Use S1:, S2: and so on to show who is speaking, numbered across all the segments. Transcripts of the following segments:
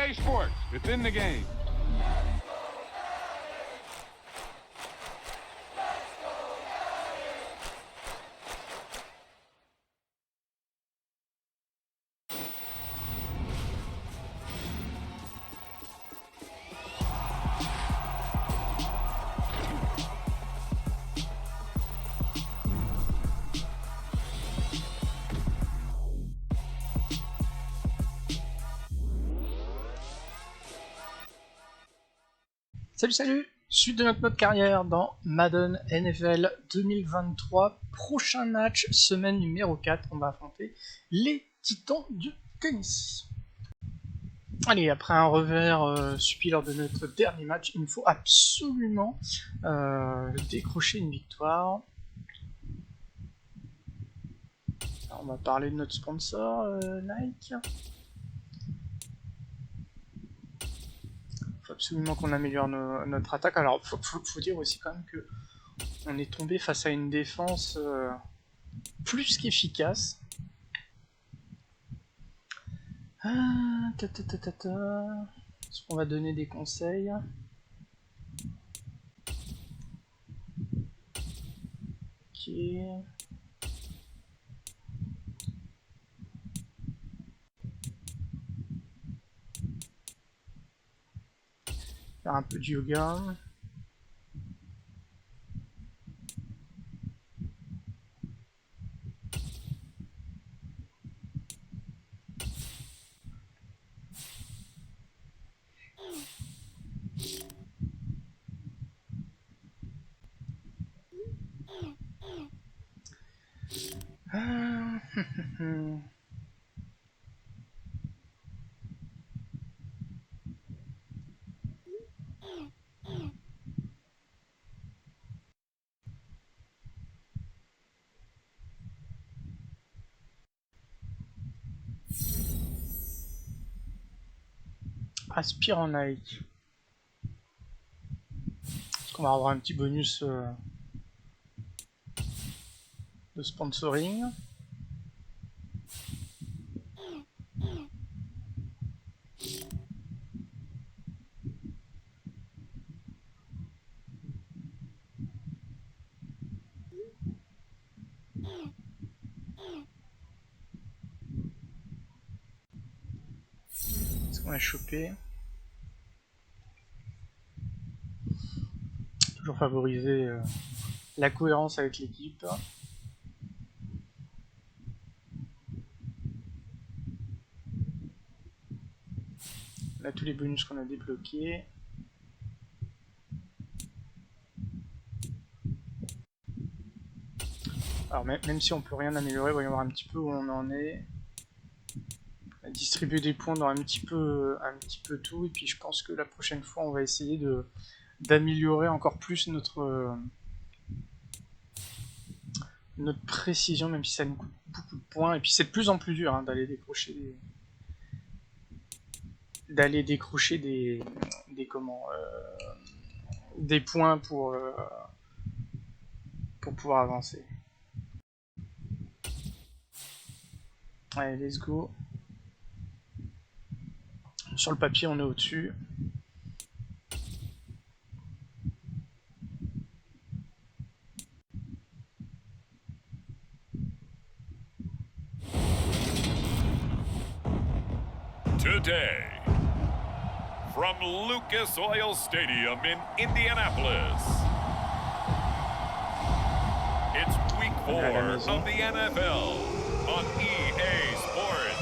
S1: EA Sports. It's in the game.
S2: Salut, suite de notre mode carrière dans Madden NFL 2023, prochain match, semaine numéro 4, on va affronter les Titans du Tennessee. Allez, après un revers subi lors de notre dernier match, il nous faut absolument décrocher une victoire. Alors, on va parler de notre sponsor, Nike. Faut absolument qu'on améliore notre attaque. Alors, faut dire aussi quand même que on est tombé face à une défense plus qu'efficace. Est-ce qu'on va donner des conseils? Ok. Faire un peu de yoga. Aspire en Nike. Est-ce qu'on va avoir un petit bonus de sponsoring? Est-ce qu'on va choper? Toujours favoriser la cohérence avec l'équipe. On a tous les bonus qu'on a débloqués. Alors même si on peut rien améliorer, voyons voir un petit peu où on en est. On a distribué des points dans un petit peu tout, et puis je pense que la prochaine fois on va essayer d'améliorer encore plus notre précision, même si ça nous coûte beaucoup de points. Et puis c'est de plus en plus dur hein, d'aller décrocher des points pour pouvoir avancer. Allez, let's go. Sur le papier, on est au-dessus.
S3: Today, from Lucas Oil Stadium in Indianapolis, it's week 4 of the NFL on EA Sports.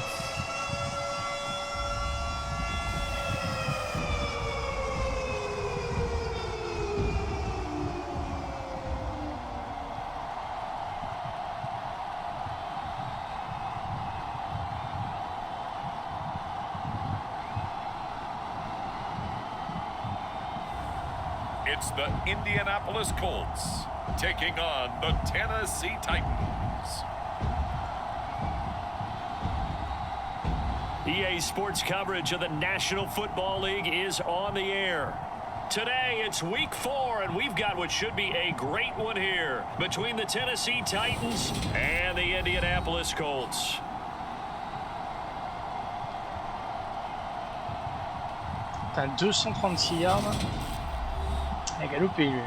S3: It's the Indianapolis Colts taking on the Tennessee Titans.
S4: EA Sports coverage of the National Football League is on the air. Today, it's week 4, and we've got what should be a great one here between the Tennessee Titans and the Indianapolis Colts.
S2: T'as 236 yards. Il a galopé lui.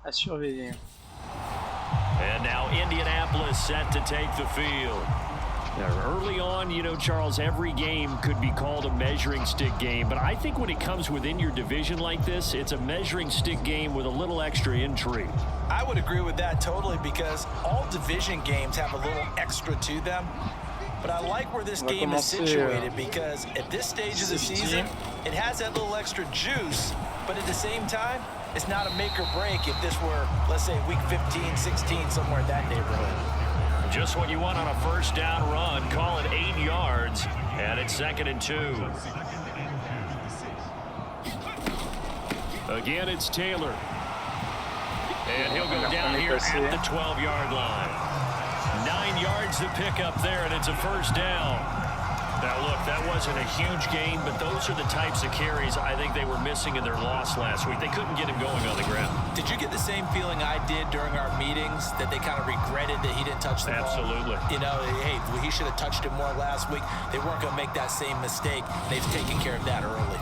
S2: À surveiller.
S4: And now Indianapolis set to take the field. Now, early on, you know, Charles, every game could be called a measuring stick game, but I think when it comes within your division like this, it's a measuring stick game with a little extra intrigue.
S5: I would agree with that totally because all division games have a little extra to them. But I like where this game is situated because at this stage of the season, it has that little extra juice, but at the same time, it's not a make or break if this were, let's say, week 15, 16, somewhere in that neighborhood.
S4: Just what you want on a first down run. Call it 8 yards, and it's 2nd and 2. Again, it's Taylor. And he'll go down here at the 12-yard line. 9 yards to pick up there, and it's a first down. Now, look, that wasn't a huge gain, but those are the types of carries I think they were missing in their loss last week. They couldn't get him going on the ground.
S5: Did you get the same feeling I did during our meetings, that they kind of regretted that he didn't touch the ball?
S4: Absolutely.
S5: You know, hey, he should have touched it more last week. They weren't going to make that same mistake. They've taken care of that early.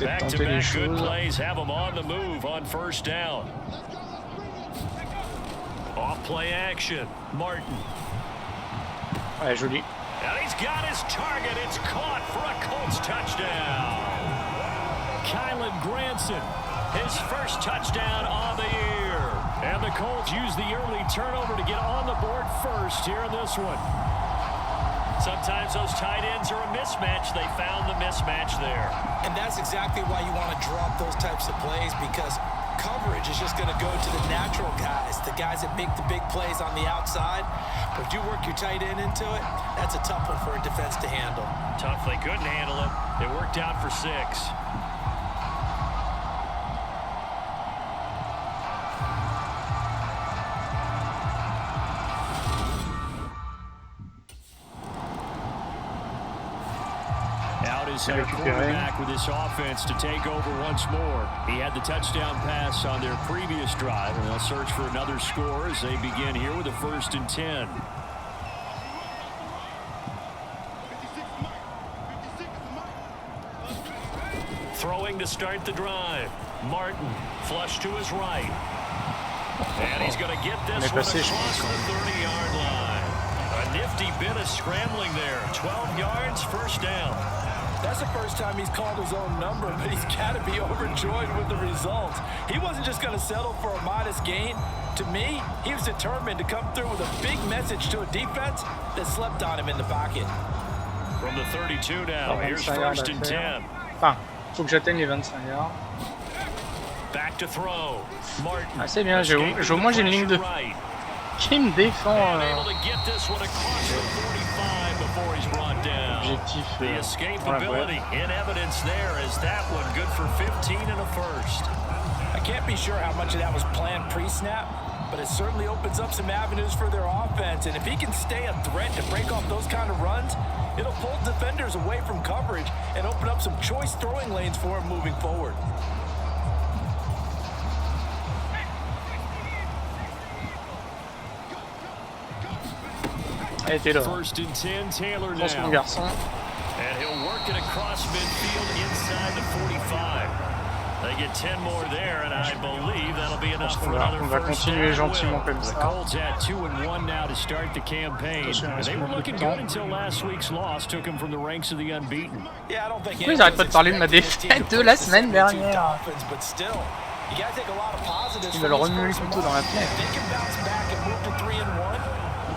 S4: Back-to-back good plays have them on the move on first down. Off-play action. Martin.
S2: Ouais, joli.
S4: And he's got his target. It's caught for a Colts touchdown. Kylan Granson, his first touchdown on the year. And the Colts use the early turnover to get on the board first here in this one. Sometimes those tight ends are a mismatch. They found the mismatch there.
S5: And that's exactly why you want to drop those types of plays, because coverage is just going to go to the natural guys, the guys that make the big plays on the outside. But if you work your tight end into it, that's a tough one for a defense to handle.
S4: Tough. They couldn't handle it. It worked out for 6. Their quarterback with this offense to take over once more. He had the touchdown pass on their previous drive, and they'll search for another score as they begin here with a 1st and 10. Throwing to start the drive. Martin, flush to his right. And he's going to get this one across the 30-yard line. A nifty bit of scrambling there. 12 yards, first down.
S5: That's the first time he's called his own number, but he's got to be overjoyed with the results. He wasn't just going to settle for a modest gain. To me, he was determined to come through with a big message to a defense that slept on him in the pocket.
S4: From the 32 now, here's 1st and 10.
S2: Enfin, faut que j'atteigne les 25 yards.
S4: Back to throw. Martin.
S2: Ah, c'est bien, au moins j'ai une ligne de qui me défend. Objectif.
S4: The escapability in evidence there is that one good for 15 and a first.
S5: I can't be sure how much of that was planned pre-snap, but it certainly opens up some avenues for their offense. And if he can stay a threat to break off those kind of runs, it'll pull defenders away from coverage and open up some choice throwing lanes for him moving forward.
S4: First and 10, Taylor now. And he'll work it across midfield inside the 45. They get 10 more there, and I believe that'll be enough for another first down. The Colts at 2-1 now to start the campaign. They were looking good until last week's loss took them from the ranks of the unbeaten.
S2: Pourquoi ils arrêtent pas de parler de ma défaite de la semaine dernière? Ils veulent remuer le couteau dans la plaie.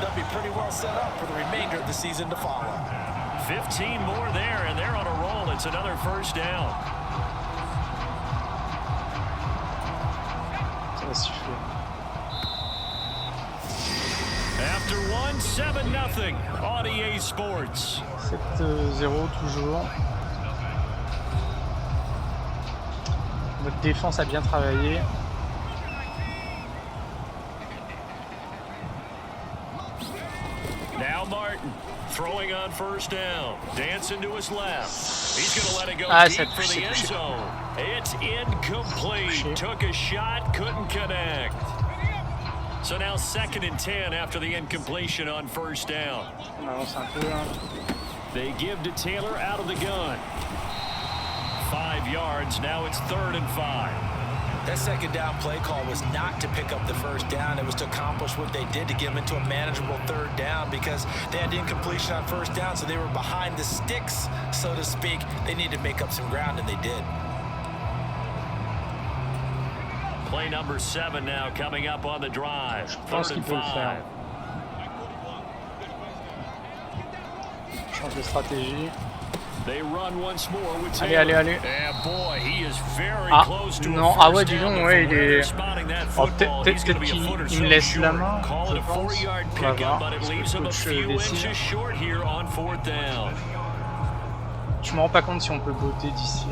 S5: They'll be pretty well set up for the remainder of the season to follow.
S4: 15 more there, and they're on a roll. It's another first down.
S2: Ça va suffire.
S4: After one, 7-0 on EA Sports.
S2: 7-0 toujours. Notre défense a bien travaillé.
S4: Now Martin Throwing on first down. Dancing to his left. He's going to let it go deep for the end zone. It's incomplete. Took a shot, couldn't connect. So now 2nd and 10 after the incompletion on first down. They give to Taylor out of the gun. 5 yards. Now it's 3rd and 5.
S5: That 2nd down play call was not to pick up the first down. It was to accomplish what they did to get them into a manageable 3rd down because they had incompletion on first down, so they were behind the sticks, so to speak. They needed to make up some ground, and they did.
S4: Play number 7 now coming up on the drive. 3rd and 5.
S2: Change de stratégie.
S4: They run once more with
S2: Allez, allez, allez.
S4: And boy, he is very
S2: Ah,
S4: close to
S2: non, ah ouais, dis donc, ouais, il est... Oh, peut-être qu'il me laisse la main, je pense. On va voir, parce que le coach décide. Je me rends pas compte si on peut botter d'ici.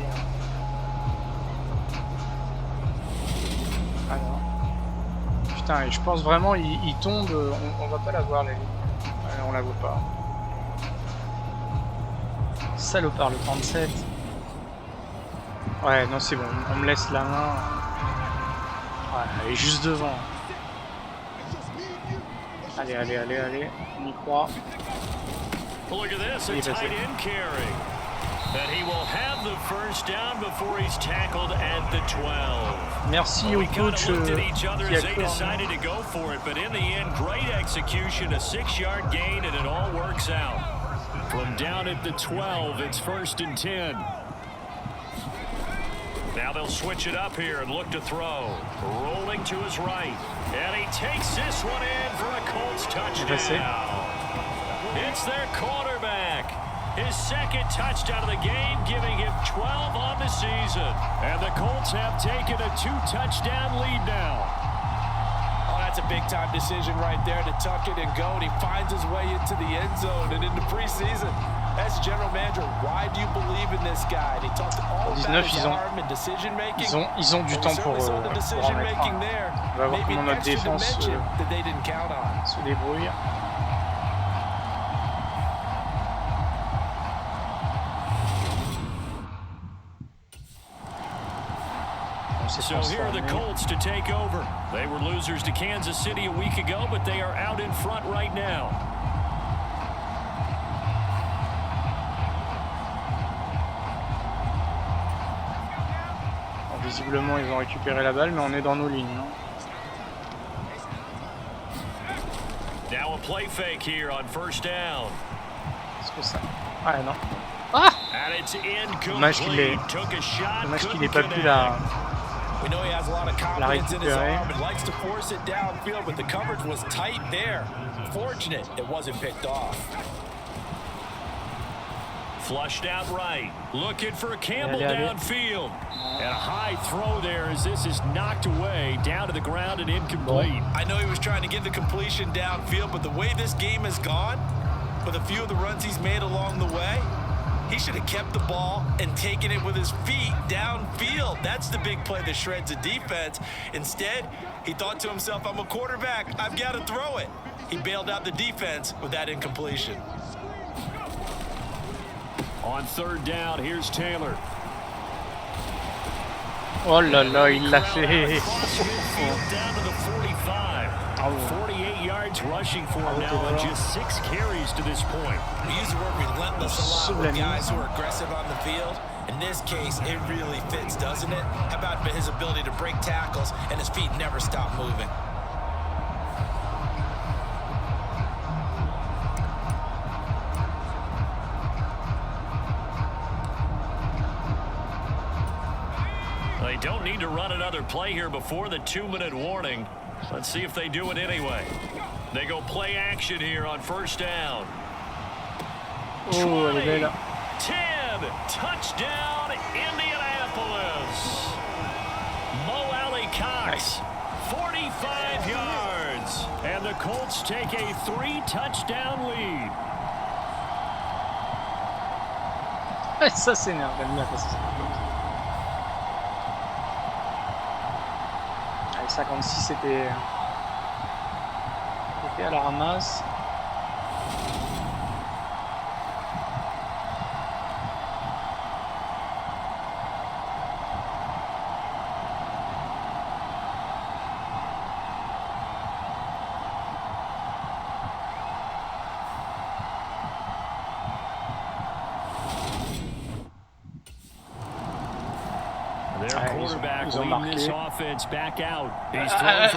S2: Ah non. Putain, et je pense vraiment, il tombe, on va pas la voir, la ligne. On la voit pas. Salopard, le 37. Ouais, non, c'est bon, on me laisse la main. Ouais, elle est juste devant. Allez, allez, allez, allez, on y croit.
S4: Look at this, a tight end carry. That he will have the first down before he's tackled at the 12.
S2: Merci au coach
S4: qui a decided to go for it, but in the end, great execution, a 6-yard gain, and it all works out. From down at the 12, it's 1st and 10. Now they'll switch it up here and look to throw. Rolling to his right. And he takes this one in for a Colts touchdown. It's their quarterback. His 2nd touchdown of the game, giving him 12 on the season. And the Colts have taken a 2-touchdown lead now.
S5: That's a big-time decision right there to tuck it and go, and he finds his way into the end zone and into preseason. As general manager, why do you believe in this guy? And he talked all about his arm and decision making.
S2: Ils ont du temps pour en mettre un. On va voir comment notre défense se débrouille.
S4: So here are the Colts to take over. They were losers to Kansas City a week ago, but they are out in front right now.
S2: Bon, visiblement, ils ont récupéré la balle, mais on est dans nos lignes. Hein.
S4: Now a play fake here on first down.
S2: Est-ce que ça... Ah non. Ah! Dommage qu'il ait pas pu la...
S5: We know he has a lot of confidence in his arm and likes to force it downfield, but the coverage was tight there. Fortunate it wasn't picked off.
S4: Flushed out right. Looking for a Campbell downfield. And a high throw there as this is knocked away down to the ground and incomplete.
S5: I know he was trying to get the completion downfield, but the way this game has gone, with a few of the runs he's made along the way, he should have kept the ball and taken it with his feet downfield. That's the big play that shreds a defense. Instead, he thought to himself, I'm a quarterback, I've got to throw it. He bailed out the defense with that incompletion.
S4: On 3rd down, here's Taylor.
S2: Oh là là, il l'a fait.
S4: Down to the 45. 48 yards rushing for him now on just 6 carries to this point.
S5: We use the word relentless a lot with guys who are aggressive on the field. In this case, it really fits, doesn't it? How about his ability to break tackles and his feet never stop moving?
S4: They don't need to run another play here before the 2-minute warning. Let's see if they do it anyway. They go play action here on first down. 20, 10, touchdown, Indianapolis. Mo Alley Cox, 45 yards. And the Colts take a 3-touchdown lead.
S2: Ça s'énerve, j'aime bien quand ça s'énerve. 56 c'était à la ramasse. Ils ont marqué.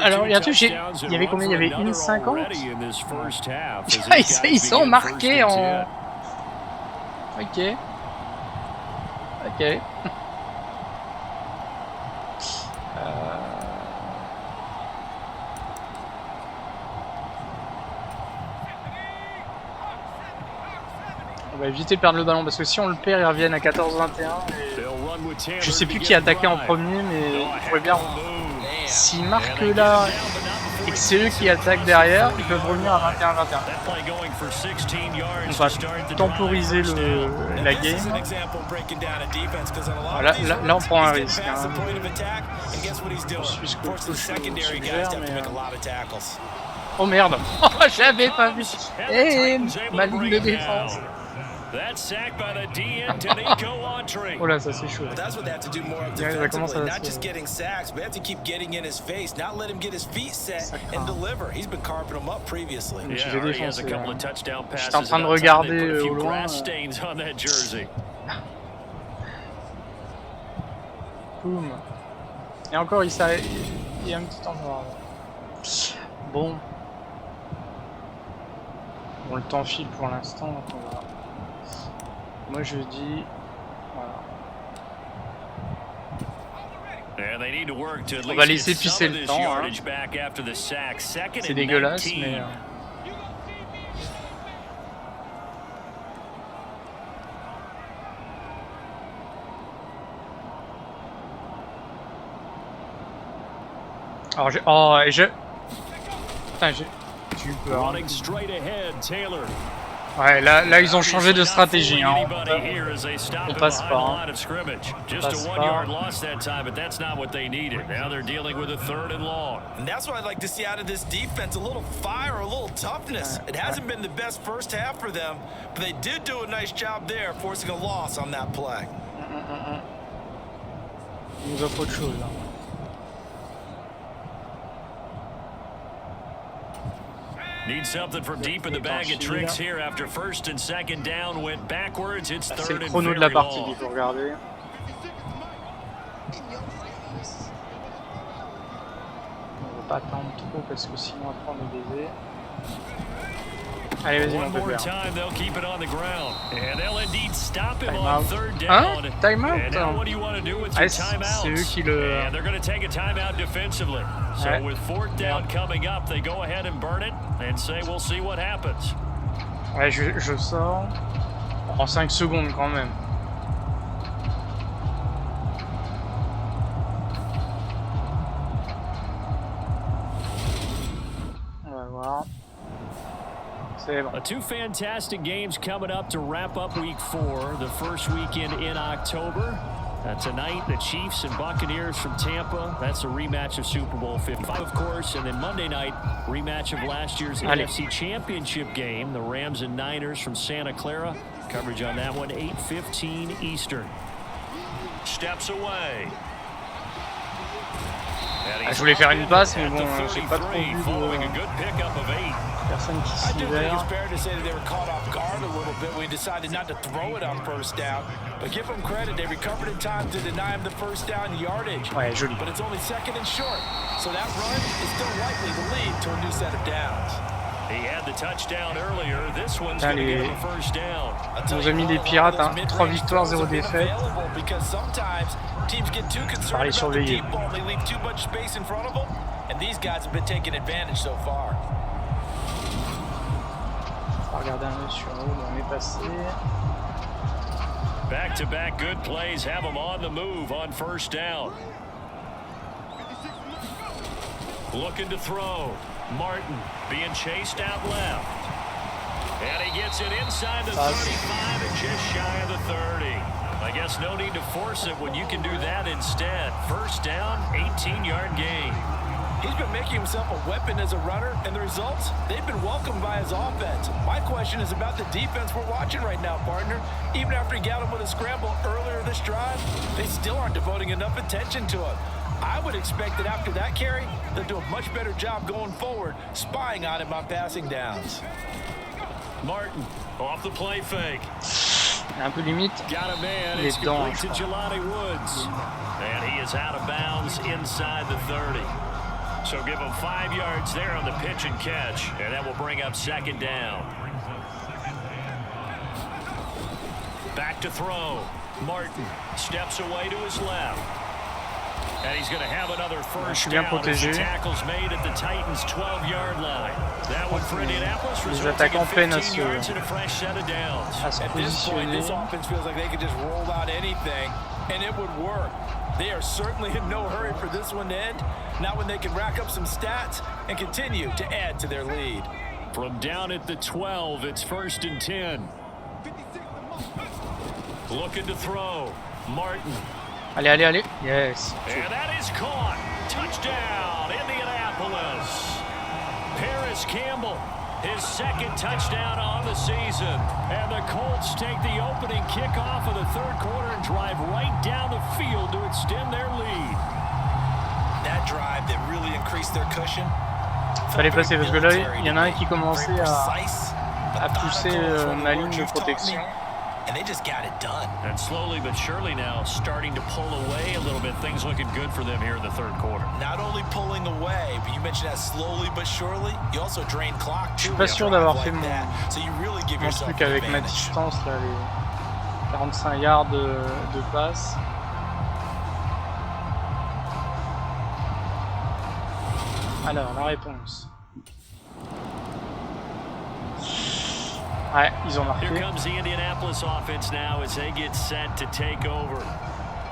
S2: Alors, il y a un truc, il y avait combien? Il y avait 1,50. Ils sont marqués en... Ok. Ok. On va éviter de perdre le ballon parce que si on le perd, ils reviennent à 14-21. Je sais plus qui attaquait en premier, mais il pourrait bien. S'ils marquent là et que c'est eux qui attaquent derrière, ils peuvent revenir à 21-21. On va temporiser la game. Voilà, là on prend un risque. Hein. Je suis ce que je suggère, mais... Oh merde. J'avais pas vu. Eh, ma ligne de défense. Oh là, ça c'est chaud. Ouais, comment ça va se faire? J'ai défoncé. J'étais en train de regarder au loin. Boum. Et encore, il y a un petit endroit. Bon. Bon, le temps file pour l'instant, donc on va... Moi je dis... Voilà. On va laisser pisser le temps. Hein. C'est dégueulasse, mais... Alors j'ai... Oh, et je... Putain, j'ai eu peur. Ouais, là ils ont changé de stratégie. Hein. On passe pas. Hein. On passe pas.
S5: And that's what I'd like to see out of this defense, a little fire, a little toughness. It hasn't been the best first half for them, but they did do a nice job there, forcing a loss on that play.
S2: Il nous offre autre chose là.
S4: Need something from deep in the bag of tricks here after first and second down went backwards. It's third and very long. C'est le chrono de la partie qu'il faut regarder.
S2: On va pas attendre trop parce que sinon après on est baisé. Allez, vas-y mon pépère. Hein? Time out? Ah, c'est eux qui le... Ouais, je sors. En 5 secondes quand même. On va voir.
S4: Two fantastic games coming up to wrap up week 4, the first weekend in October. Tonight, the Chiefs and Buccaneers from Tampa. That's a rematch of Super Bowl 55, of course. And then Monday night, rematch of last year's NFC Championship game, the Rams and Niners from Santa Clara. Coverage on that one, 8:15 Eastern. Steps away.
S2: Ah, je voulais faire une passe, mais bon, j'ai pas trop vu de... personne qui s'y verra. Ouais, joli. Allez, on nous a mis des pirates, hein. 3 victoires, 0 défaites. Par les surveiller. On va regarder un peu sur eux, on est passé.
S4: Back-to-back good plays have them on the move on first down. Looking to throw. Martin being chased out left. And he gets it inside the 35 and just shy of the 30. I guess no need to force it when you can do that instead. First down, 18-yard gain.
S5: He's been making himself a weapon as a runner, and the results, they've been welcomed by his offense. My question is about the defense we're watching right now, partner. Even after he got him with a scramble earlier this drive, they still aren't devoting enough attention to him. I would expect that after that carry, they'll do a much better job going forward, spying on him on passing downs.
S4: Martin, off the play fake.
S2: Un peu limite. Les dents, je crois.
S4: And he is out of bounds inside the 30. So give him 5 yards there on the pitch and catch, and that will bring up second down. Back to throw. Martin steps away to his left. And he's going to have another first down as the tackle's made at the Titans' 12-yard line. That one for Indianapolis resulting in 15 yards and a fresh set of downs.
S5: At this point, this offense feels like they could just roll out anything, and it would work. They are certainly in no hurry for this one to end, not when they can rack up some stats and continue to add to their lead.
S4: From down at the 12, it's 1st and 10. Looking to throw. Martin.
S2: Allez, allez, allez. Yes.
S4: And that is caught. Touchdown, Indianapolis. Paris Campbell, his 2nd touchdown on the season. And the Colts take the opening kickoff of the 3rd quarter and drive right down the field to extend their lead.
S5: That drive that really increased their cushion.
S2: Fallait passer parce que là, il y en a un qui commençait à pousser ma ligne de protection.
S5: And they just got it done.
S4: And slowly but surely now starting to pull away a little bit. Things looking good for them here in the 3rd quarter.
S5: Not only pulling away, but you mentioned that slowly but surely. You also drain clock too.
S2: Je suis pas sûr d'avoir fait mon
S5: truc
S2: avec ma distance là, les 45 yards de passe. Alors la réponse. Ouais, ils ont marqué.
S4: Here comes the Indianapolis offense now as they get set to take over.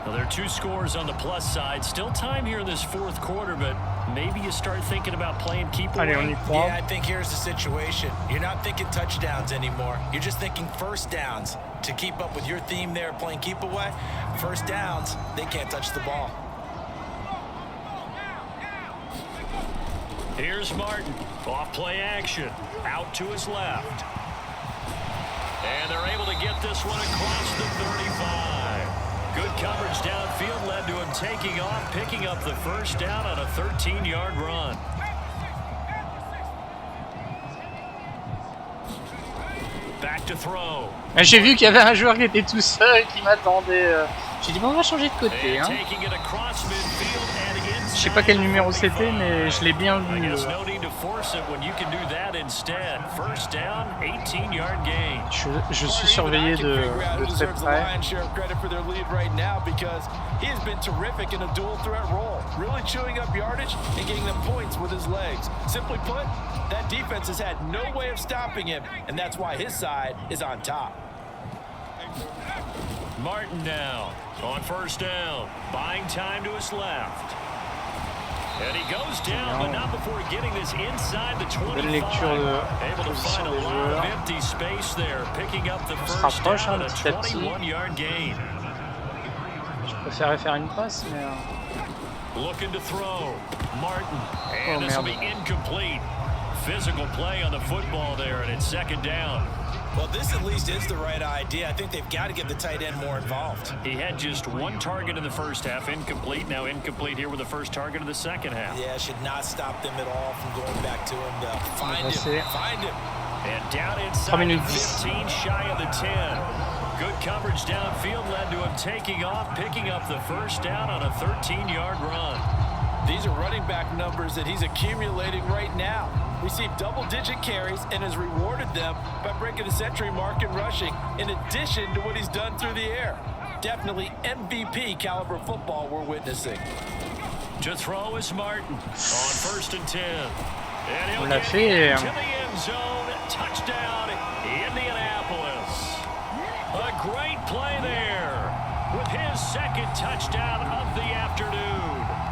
S4: Well, there are 2 scores on the plus side. Still time here in this 4th quarter, but maybe you start thinking about playing keep away.
S2: Allez, on y croit.
S5: Yeah, I think here's the situation. You're not thinking touchdowns anymore. You're just thinking first downs. To keep up with your theme there, playing keep away, first downs, they can't touch the ball.
S4: Here's Martin. Off play action. Out to his left. And they're able to get this one across the 35. Good coverage downfield led to him taking off, picking up the first down on a 13-yard run. Back to throw.
S2: J'ai vu qu'il y avait un joueur qui était tout seul, qui m'attendait. J'ai dit bon, on va changer de côté. Hein. Je sais pas quel numéro c'était, mais je l'ai bien vu. Je suis surveillé de très près.
S5: That defense has had no way of stopping him, and that's why his side is on top.
S4: Martin now on first down, buying time to his left. And he goes down, but not before getting this inside the 25. Able to find a lot of empty space there, picking up the first down, a 21-yard gain.
S2: Je préférais faire une passe, mais...
S4: Looking to throw, Martin, and this will be incomplete. Physical play on the football there, and it's second down.
S5: Well, this at least is the right idea. I think they've got to get the tight end more involved.
S4: He had just 1 target in the first half, incomplete. Now incomplete here with the first target of the second half.
S5: Yeah, should not stop them at all from going back to him to find him.
S4: And down inside the 15, shy of the 10. Good coverage downfield led to him taking off, picking up the first down on a 13-yard run.
S5: These are running back numbers that he's accumulating right now. Received double-digit carries and has rewarded them by breaking the century mark in rushing, in addition to what he's done through the air. Definitely MVP caliber football we're witnessing.
S4: To throw is Martin on first and 10. And he'll
S2: get
S4: to the end zone. Touchdown, Indianapolis. A great play there with his 2nd touchdown of the afternoon.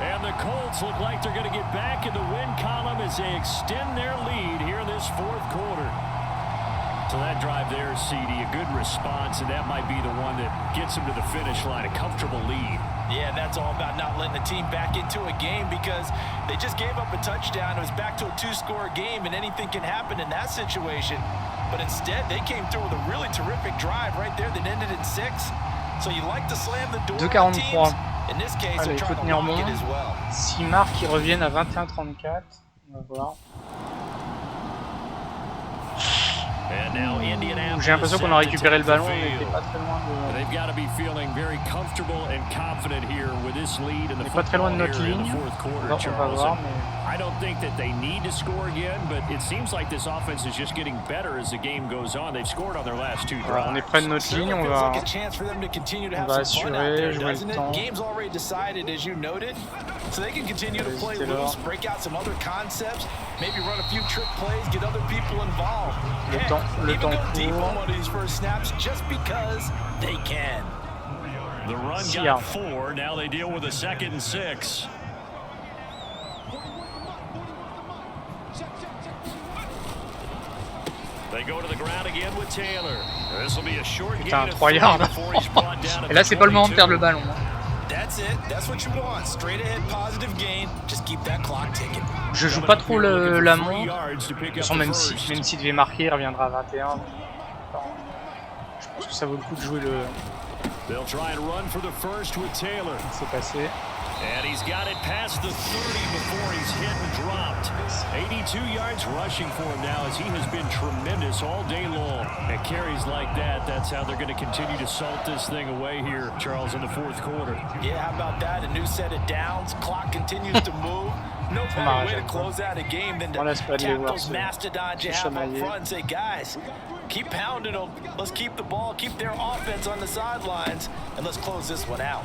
S4: And the Colts look like they're going to get back in the win column as they extend their lead here in this 4th quarter. So that drive there, CD, a good response, and that might be the one that gets them to the finish line, a comfortable lead.
S5: Yeah, that's all about not letting the team back into a game because they just gave up a touchdown. It was back to a 2-score game, and anything can happen in that situation. But instead, they came through with a really terrific drive right there that ended in 6. So you like to slam the door on teams. In this case,
S2: allez, il faut tenir bon. S'ils marquent, ils reviennent à 21-34. On va voir. J'ai l'impression qu'on a récupéré le ballon, on n'était pas très loin de... On n'est pas très loin de notre ligne. On va voir, mais...
S4: I don't think that they need to score again, but it seems like this offense is just getting better as the game goes on. They've scored on their last 2 drives.
S2: Voilà, on est près de notre ligne, on va assurer, jouer le temps.
S5: Game's already decided, as you noted, so they can continue to play loose, break out some other concepts, maybe run a few trick plays, get other people involved.
S2: Le temps
S5: deep on one of these first snaps just because they can.
S4: The run got 4. Now they deal with a 2nd and 6. They go to the ground again with Taylor. This will be a short gain of 3 before he's brought down.
S2: Et là, c'est pas le moment de perdre le ballon.
S5: That's it. That's what you want. Straight ahead, positive gain. Just keep that clock ticking.
S2: Je joue pas trop la montre. Même s'il devait marquer, il reviendra à 21. Je pense que ça vaut le coup de jouer le...
S4: They'll try and run for the first with Taylor.
S2: C'est passé.
S4: And he's got it past the 30 before he's hit and dropped. 82 yards rushing for him now as he has been tremendous all day long. At carries like that, that's how they're going to continue to salt this thing away here, Charles, in the 4th quarter.
S5: Yeah, how about that? A new set of downs. Clock continues to move. No better way to close out a game than to tap those mastodons you have up front and say, guys, keep pounding them. Let's keep the ball, keep their offense on the sidelines, and let's close this one out.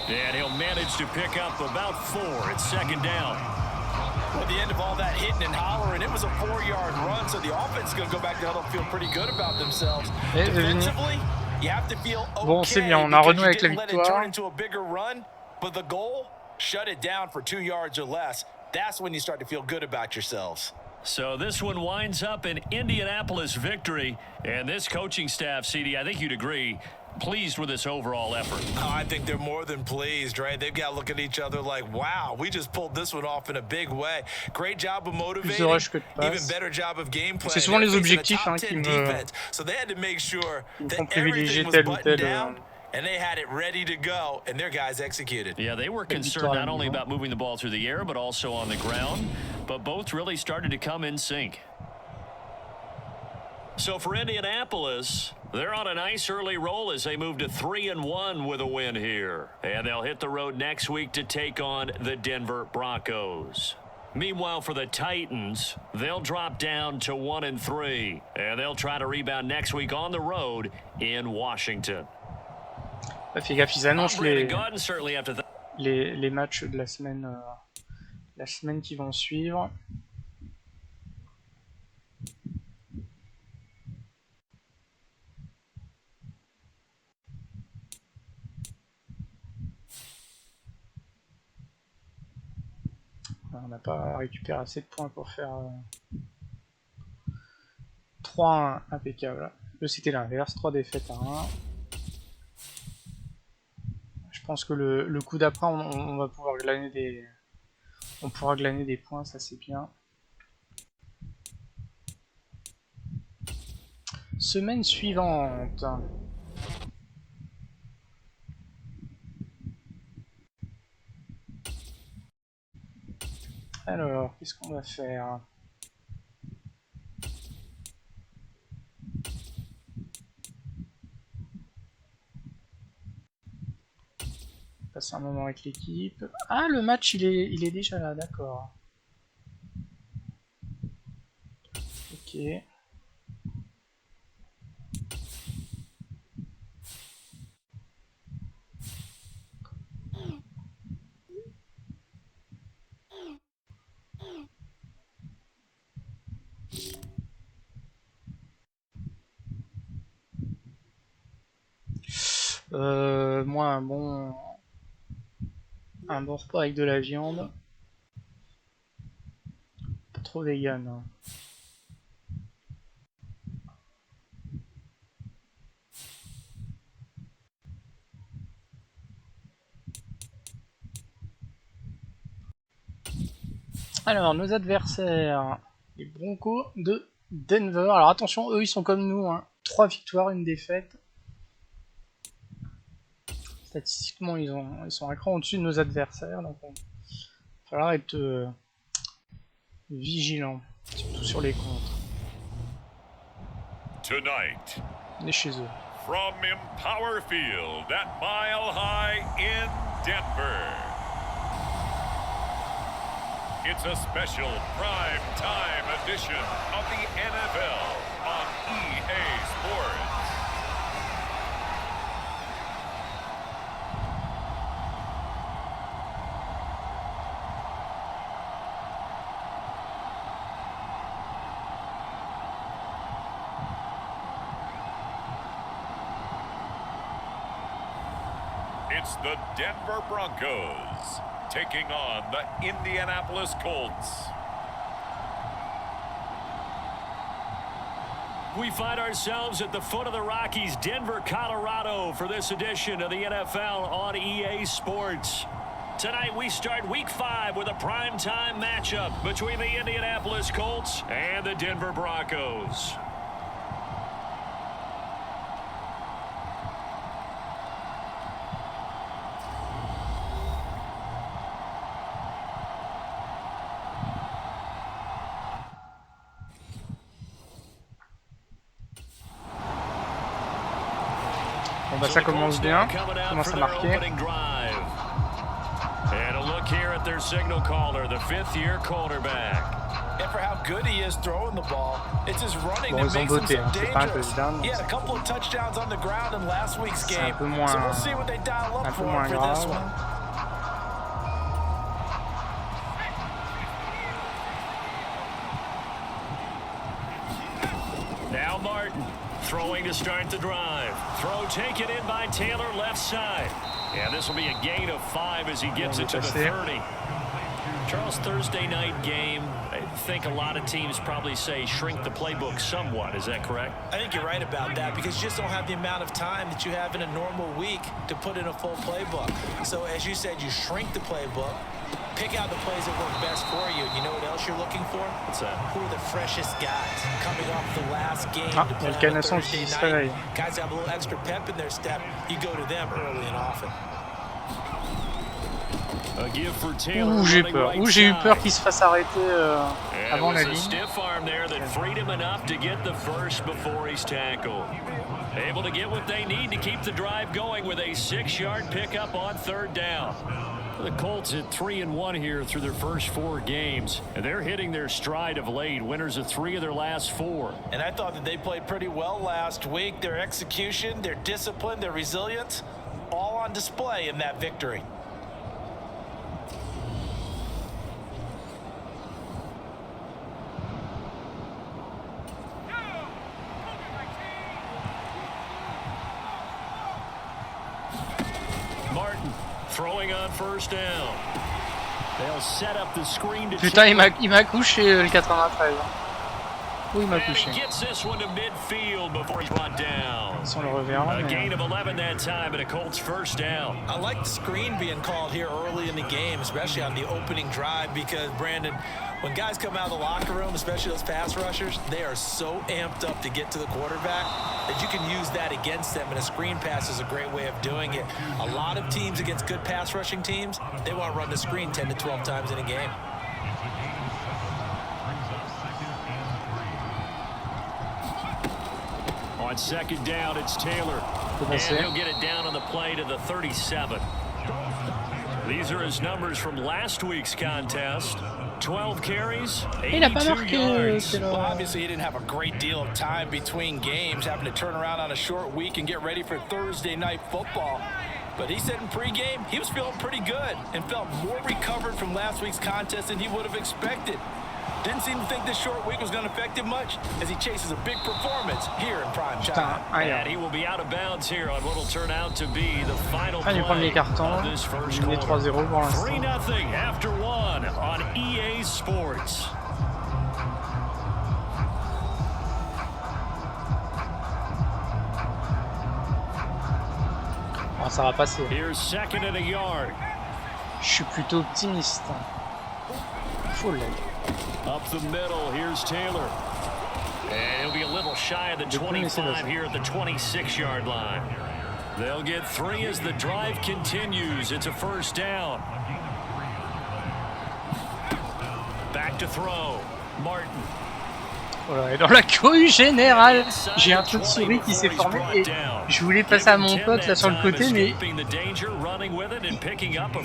S4: And he'll manage to pick up about 4. It's 2nd down.
S5: At the end of all that hitting and hollering, it was a 4-yard run, so the offense is going to go back there and feel pretty good about themselves. Defensively, you have to feel okay.
S2: Bon, c'est bien, on a renoué avec la victoire.
S5: Turn into a bigger run, but the goal, shut it down for 2 yards or less. That's when you start to feel good about yourselves.
S4: So this one winds up an Indianapolis victory, and this coaching staff, CD, I think you'd agree, pleased with this overall effort.
S5: Oh, I think they're more than pleased, right? They've got to look at each other like, wow, we just pulled this one off in a big way. Great job of motivating, even better job of game planning.
S2: C'est souvent les objectifs qui me
S5: so they had to make sure
S2: font privilégier tel ou tel.
S5: And they had it ready to go, and their guys executed.
S4: Yeah, they were concerned not only about moving the ball through the air, but also on the ground. But both really started to come in sync. So for Indianapolis, they're on a nice early roll as they move to 3-1 with a win here. And they'll hit the road next week to take on the Denver Broncos. Meanwhile, for the Titans, they'll drop down to 1-3. And they'll try to rebound next week on the road in Washington.
S2: Fais gaffe, ils annoncent les matchs de la semaine qui vont suivre. On n'a pas récupéré assez de points pour faire 3-1 impeccable. Eux c'était l'inverse, 3 défaites à 1. Je pense que le coup d'après on va pouvoir glaner des points, ça c'est bien. Semaine suivante. Alors, qu'est-ce qu'on va faire? Passer un moment avec l'équipe. Ah, le match il est déjà là, d'accord. Ok. Moi un bon repas avec de la viande. Pas trop vegan. Hein. Alors, nos adversaires, les Broncos de Denver. Alors attention, eux ils sont comme nous, hein. 3 victoires, 1 défaite. Statistiquement, ils sont un cran au-dessus de nos adversaires, donc il va falloir être vigilant, surtout sur les contres.
S3: tonight.
S2: On est chez eux.
S3: From Empower Field at Mile High in Denver. It's a special prime time edition of the NFL on EA Sports. It's the Denver Broncos taking on the Indianapolis Colts.
S4: We find ourselves at the foot of the Rockies, Denver, Colorado, for this edition of the NFL on EA Sports. Tonight we start Week 5 with a primetime matchup between the Indianapolis Colts and the Denver Broncos.
S2: Bon bah ça commence bien, commence à marquer.
S4: And a look here at their signal caller, the fifth-year quarterback.
S5: And for how good he is throwing the ball, it's his running
S2: Bon,
S5: that
S2: ils ont
S5: makes him
S2: botté,
S5: so
S2: hein. C'est pas un
S5: dangerous.
S2: touchdown.
S5: He had a couple of touchdowns on the ground in last week's
S2: C'est
S5: game,
S2: un peu moins,
S5: so we'll see what they dial up for him for this one.
S4: Now Martin throwing to start the drive. Throw taken in by Taylor left side. And this will be a gain of 5 as he gets it to the 30. Charles, Thursday night game, I think a lot of teams probably say shrink the playbook somewhat. Is that correct?
S5: I think you're right about that because you just don't have the amount of time that you have in a normal week to put in a full playbook. So as you said, you shrink the playbook, pick out the plays that work best for you. You know what else you're looking for?
S4: What's that?
S5: Who are the freshest guys coming off the last game
S2: Ah,
S5: to play
S2: il y a le
S5: on a
S2: canasson
S5: Thursday
S2: qui se
S5: night?
S2: réveille.
S5: Guys have a little extra pep in their step. You go to them early and often.
S2: Ouh, j'ai peur. Ouh, j'ai eu peur qu'il se fasse arrêter avant la ligne.
S4: Stiff arm there that freed him enough to get the first before he's tackled. Able to get what they need to keep the drive going with a 6-yard pickup on third down. The Colts at 3-1 here through their first 4 games, and they're hitting their stride of late. Winners of 3 of their last 4.
S5: And I thought that they played pretty well last week. Their execution, their discipline, their resilience, all on display in that victory.
S4: Martin throwing on first down. They'll set up the screen to
S2: Putain, il m'a couché le 93. Oui, il m'a couché.
S4: gets this one to midfield before he's brought down.
S2: Si on le reverra.
S4: A
S2: Mais...
S4: gain of 11 that time and a Colts first down.
S5: I like the screen being called here early in the game, especially on the opening drive, because, Brandon, when guys come out of the locker room, especially those pass rushers, they are so amped up to get to the quarterback that you can use that against them, and a screen pass is a great way of doing it. A lot of teams against good pass rushing teams, they want to run the screen 10 to 12 times in a game.
S4: On second down, it's Taylor. And he'll get it down on the play to the 37. These are his numbers from last week's contest. 12 carries, 82 yards.
S5: Well, obviously, he didn't have a great deal of time between games, having to turn around on a short week and get ready for Thursday night football. But he said in pregame, he was feeling pretty good and felt more recovered from last week's contest than he would have expected. Didn't seem to think this short week was going to affect him much as he chases a big performance here in prime time.
S4: And he will be out of bounds here on what will turn out to be the final play
S2: of
S4: this first
S2: quarter. 3-0 pour l'instant.
S4: 3-0 after 1 on EA Sports.
S2: Oh, ça va passer.
S4: Here's second and a yard.
S2: Je suis plutôt optimiste. Faut l'être.
S4: Up the middle, here's Taylor. And he'll be a little shy of the 25 here at the 26-yard line. They'll get 3 as the drive continues. It's a first down. Back to throw. Martin.
S2: Voilà, et dans la cohue générale, j'ai un truc de souris qui s'est formé et je voulais passer à mon pote là sur le côté, mais il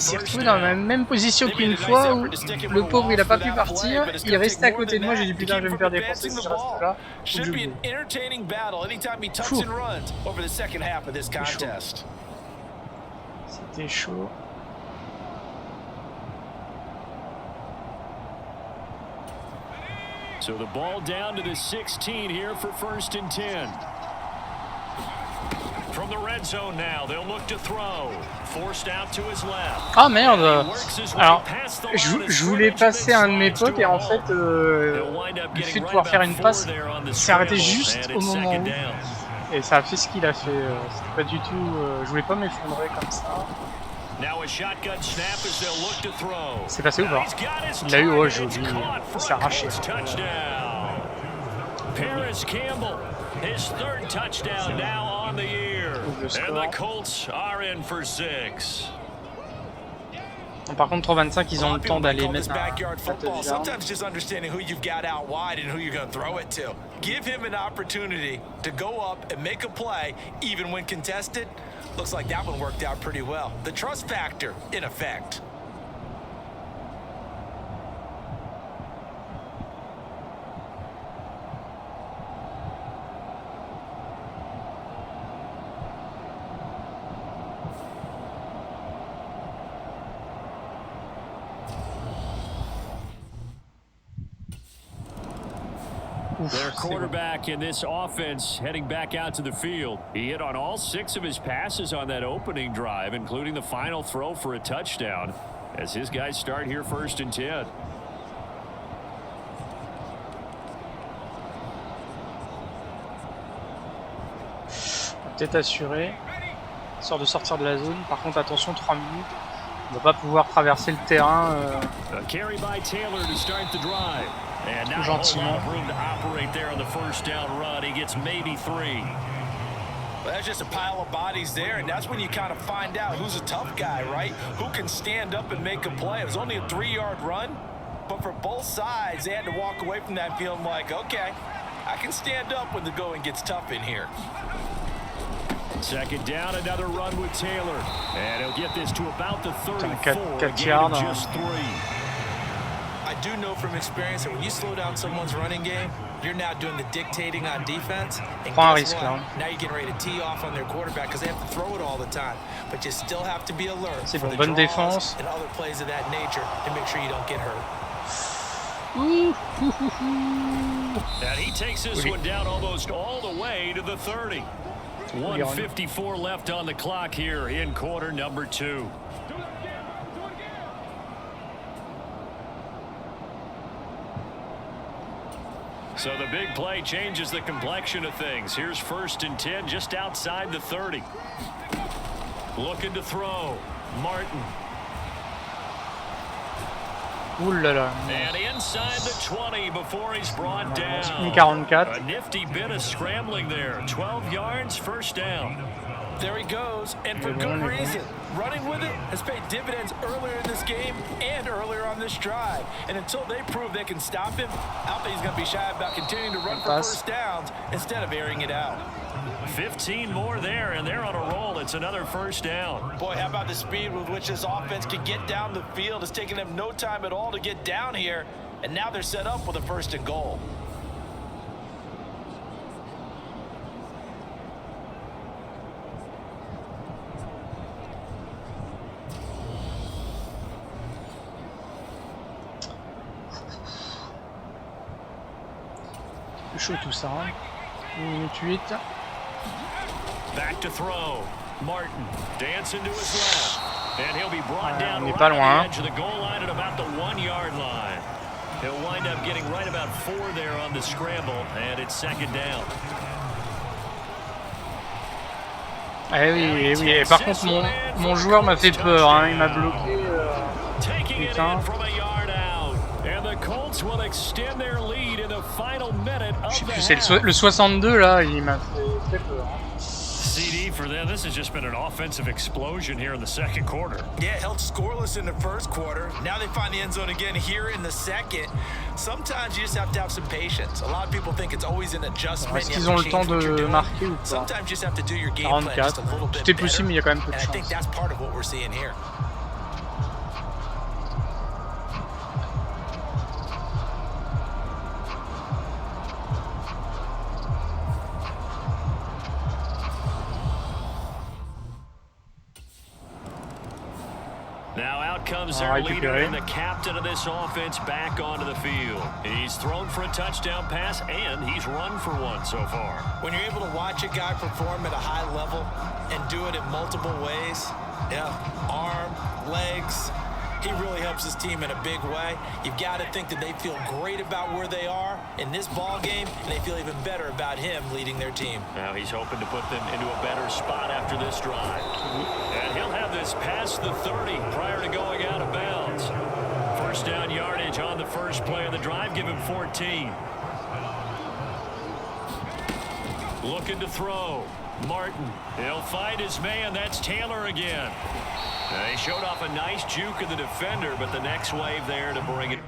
S2: s'est retrouvé dans la même position qu'une fois où le pauvre il a pas pu partir, il est resté à côté de moi, j'ai dit putain je vais me faire défoncer si je reste là. C'était chaud.
S4: So the ball down to the 16 here for 1st and 10. From the red zone now, they'll look to throw. Forced out to his left.
S2: Ah merde. Alors, je voulais passer à un de mes potes et en fait, le fait de pouvoir faire une passe s'est arrêté juste au moment où. Et ça a fait ce qu'il a fait. C'était pas du tout. Je voulais pas m'effondrer comme ça. C'est passé ou pas? Il l'a eu, oh joli. Il s'est arraché. Par contre, 3-25, ils ont le temps d'aller mettre un touchdown.
S5: Give him an opportunity to go up and make a play, even when contested. Looks like that one worked out pretty well. The trust factor, in effect.
S4: Their quarterback in this offense heading back out to the field. He hit on all 6 of his passes on that opening drive, including the final throw for a touchdown, as his guys start here 1st and 10.
S2: Peut-être assuré. Sort de sortir de la zone. Par contre, attention, 3 minutes. On ne va pas pouvoir traverser le terrain. Gentiment.
S5: Well, that's just a pile of bodies there, and that's when you kind of find out who's a tough guy, right? Who can stand up and make a play. It was only a 3-yard run, but for both sides, they had to walk away from that feeling like, okay, I can stand up when the going gets tough in here.
S4: 2nd down, another run with Taylor, and he'll get this to about the 34, just 3.
S5: I do know from experience that when you slow down someone's running game, you're now doing the dictating on defense. And guess what? Now you're getting ready to tee off on their quarterback because they have to throw it all the time. But you still have to be alert for the draws and other plays of that nature to make sure you don't get hurt.
S4: And he takes this one down almost all the way to the 30. 1:54 left on the clock here in quarter number 2. So the big play changes the complexion of things. Here's 1st and 10 just outside the 30. Looking to throw. Martin.
S2: Ouh là là.
S4: And inside the 20 before he's brought down.
S2: 44.
S4: A nifty bit of scrambling there. 12 yards, 1st down.
S5: There he goes, and for good reason. Running with it has paid dividends earlier in this game and earlier on this drive. And until they prove they can stop him, I don't think he's going to be shy about continuing to run for 1st downs instead of airing it out.
S4: 15 more there, and they're on a roll. It's another 1st down.
S5: Boy, how about the speed with which this offense can get down the field? It's taken them no time at all to get down here, and now they're set up with a 1st and goal.
S2: Chaud tout ça. 1 minute 8.
S4: Back to throw. Martin dancing to his left. And he'll be brought down
S2: on n'est pas loin.
S4: the edge of the goal line at about the 1-yard line. He'll wind up getting right about 4 there on the scramble, and it's 2nd down.
S2: Eh oui. Et par contre, mon joueur m'a fait peur, hein. Il m'a bloqué. Putain. Je sais plus, c'est le 62 là, il m'a fait très peur.
S4: for them. This has just been an offensive explosion here in the second quarter.
S5: Yeah, held scoreless in the first quarter. Now they find the end zone again here in the second. Sometimes you just have to have some patience. A lot of people think it's always an adjustment.
S2: Est-ce qu'ils ont le temps de marquer ou pas?
S5: Sometimes you just have to do your game plan just a little bit
S2: better. Tout est possible, mais il y a quand même peu de
S5: chance. And I think
S2: chance.
S5: that's part of what we're seeing here.
S4: Now out comes their leader and the captain of this offense back onto the field. He's thrown for a touchdown pass, and he's run for one so far.
S5: When you're able to watch a guy perform at a high level and do it in multiple ways, arm, legs, he really helps his team in a big way. You've got to think that they feel great about where they are in this ball game, and they feel even better about him leading their team.
S4: Now he's hoping to put them into a better spot after this drive. And he'll have this past the 30 prior to going out of bounds. First down yardage on the first play of the drive, give him 14. Looking to throw. Martin, he'll find his man. That's Taylor again. They showed off a nice juke of the defender, but the next wave there to bring it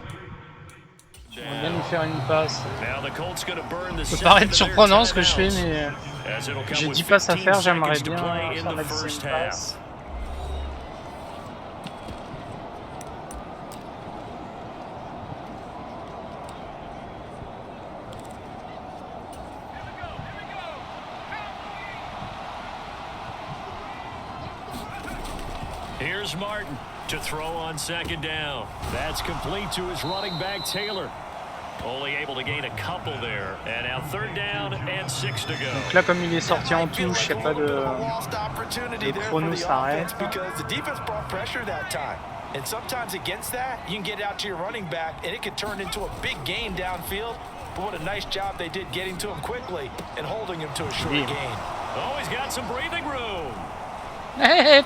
S4: down.
S2: Bien lui faire une passe.
S4: Ça
S2: peut paraître surprenant ce que je fais, mais j'ai 10 passes à faire, j'aimerais bien faire ma 10e passe.
S4: Here's Martin to throw on second down. That's complete to his running back, Taylor. Only able to gain a couple there. And now third down and 6 to go.
S2: Donc là, comme il est sorti en touche, il n'y a pas de chrono, ça arrête.
S5: And sometimes against that, you can get out to your running back, and it could turn into a big gain downfield. But what a nice job they did getting to him quickly and holding him to a short gain.
S4: Oh, he's got some breathing room.